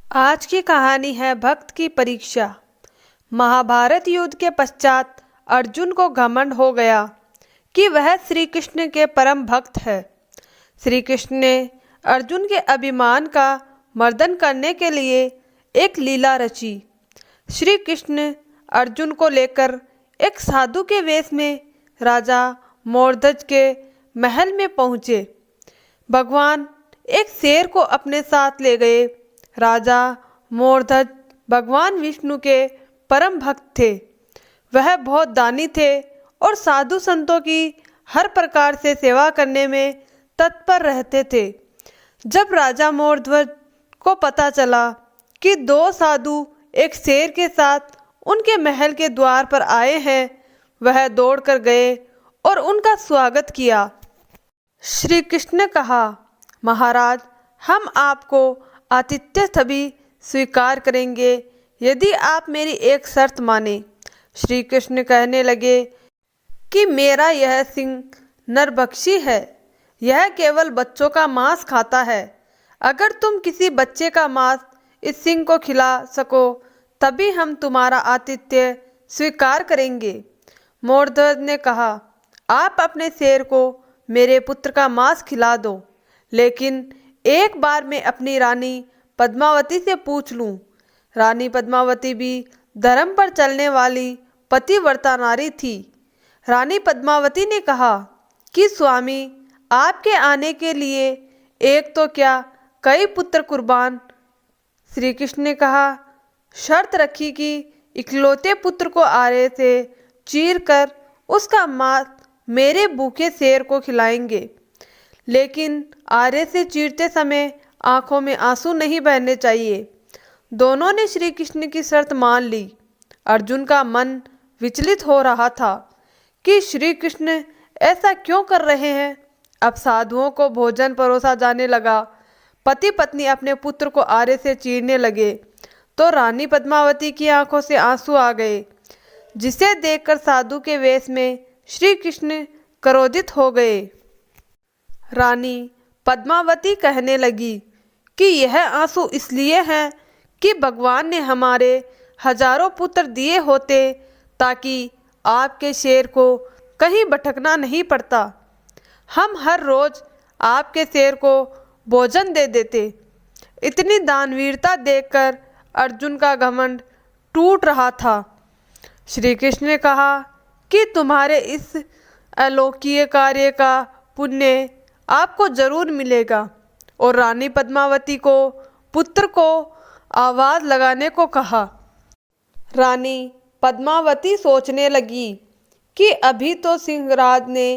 आज की कहानी है भक्त की परीक्षा। महाभारत युद्ध के पश्चात अर्जुन को घमंड हो गया कि वह श्री कृष्ण के परम भक्त है। श्री कृष्ण ने अर्जुन के अभिमान का मर्दन करने के लिए एक लीला रची। श्री कृष्ण अर्जुन को लेकर एक साधु के वेश में राजा मोरध्वज के महल में पहुँचे। भगवान एक शेर को अपने साथ ले गए। राजा मोरध्वज भगवान विष्णु के परम भक्त थे। वह बहुत दानी थे और साधु संतों की हर प्रकार से सेवा करने में तत्पर रहते थे। जब राजा मोरध्वज को पता चला कि दो साधु एक शेर के साथ उनके महल के द्वार पर आए हैं, वह दौड़कर गए और उनका स्वागत किया। श्री कृष्ण ने कहा, महाराज, हम आपको आतिथ्य तभी स्वीकार करेंगे यदि आप मेरी एक शर्त माने। श्री कृष्ण कहने लगे कि मेरा यह सिंह नरभक्षी है, यह केवल बच्चों का मांस खाता है। अगर तुम किसी बच्चे का मांस इस सिंह को खिला सको तभी हम तुम्हारा आतिथ्य स्वीकार करेंगे। मोरध्वज ने कहा, आप अपने शेर को मेरे पुत्र का मांस खिला दो, लेकिन एक बार मैं अपनी रानी पद्मावती से पूछ लूं। रानी पद्मावती भी धर्म पर चलने वाली पतिव्रता नारी थी। रानी पद्मावती ने कहा कि स्वामी, आपके आने के लिए एक तो क्या कई पुत्र कुर्बान। श्री कृष्ण ने कहा, शर्त रखी कि इकलौते पुत्र को आरे से चीर कर उसका मांस मेरे भूखे शेर को खिलाएंगे, लेकिन आरे से चीरते समय आंखों में आंसू नहीं बहने चाहिए। दोनों ने श्री कृष्ण की शर्त मान ली। अर्जुन का मन विचलित हो रहा था कि श्री कृष्ण ऐसा क्यों कर रहे हैं। अब साधुओं को भोजन परोसा जाने लगा। पति पत्नी अपने पुत्र को आरे से चीरने लगे तो रानी पद्मावती की आंखों से आंसू आ गए, जिसे देखकर साधु के वेश में श्री कृष्ण क्रोधित हो गए। रानी पद्मावती कहने लगी कि यह आंसू इसलिए हैं कि भगवान ने हमारे हजारों पुत्र दिए होते ताकि आपके शेर को कहीं भटकना नहीं पड़ता। हम हर रोज आपके शेर को भोजन दे देते। इतनी दानवीरता देखकर अर्जुन का घमंड टूट रहा था। श्री कृष्ण ने कहा कि तुम्हारे इस अलौकिक कार्य का पुण्य आपको जरूर मिलेगा, और रानी पद्मावती को पुत्र को आवाज लगाने को कहा। रानी पद्मावती सोचने लगी कि अभी तो सिंहराज ने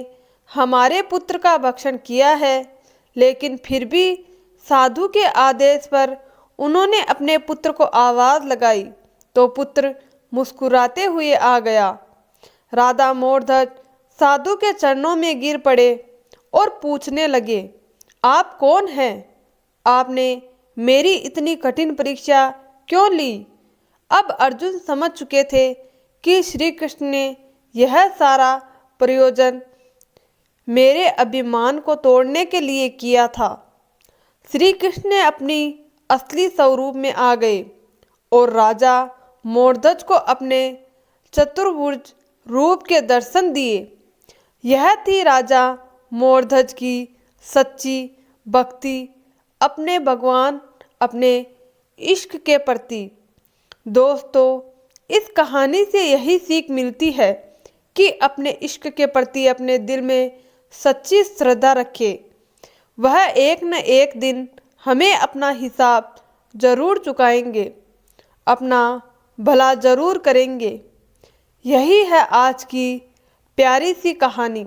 हमारे पुत्र का भक्षण किया है, लेकिन फिर भी साधु के आदेश पर उन्होंने अपने पुत्र को आवाज लगाई तो पुत्र मुस्कुराते हुए आ गया। राधा मोरध्वज साधु के चरणों में गिर पड़े और पूछने लगे, आप कौन हैं? आपने मेरी इतनी कठिन परीक्षा क्यों ली? अब अर्जुन समझ चुके थे कि श्री कृष्ण ने यह सारा प्रयोजन मेरे अभिमान को तोड़ने के लिए किया था। श्री कृष्ण ने अपनी असली स्वरूप में आ गए और राजा मोरध्वज को अपने चतुर्भुज रूप के दर्शन दिए। यह थी राजा मोरध्वज की सच्ची भक्ति अपने भगवान, अपने इश्क के प्रति। दोस्तों, इस कहानी से यही सीख मिलती है कि अपने इश्क के प्रति अपने दिल में सच्ची श्रद्धा रखें। वह एक न एक दिन हमें अपना हिसाब जरूर चुकाएंगे, अपना भला जरूर करेंगे। यही है आज की प्यारी सी कहानी।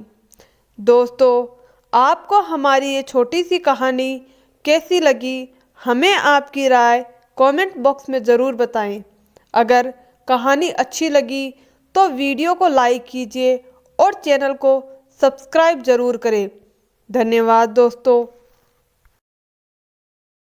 दोस्तों, आपको हमारी ये छोटी सी कहानी कैसी लगी, हमें आपकी राय कमेंट बॉक्स में ज़रूर बताएं। अगर कहानी अच्छी लगी तो वीडियो को लाइक कीजिए और चैनल को सब्सक्राइब ज़रूर करें। धन्यवाद दोस्तों।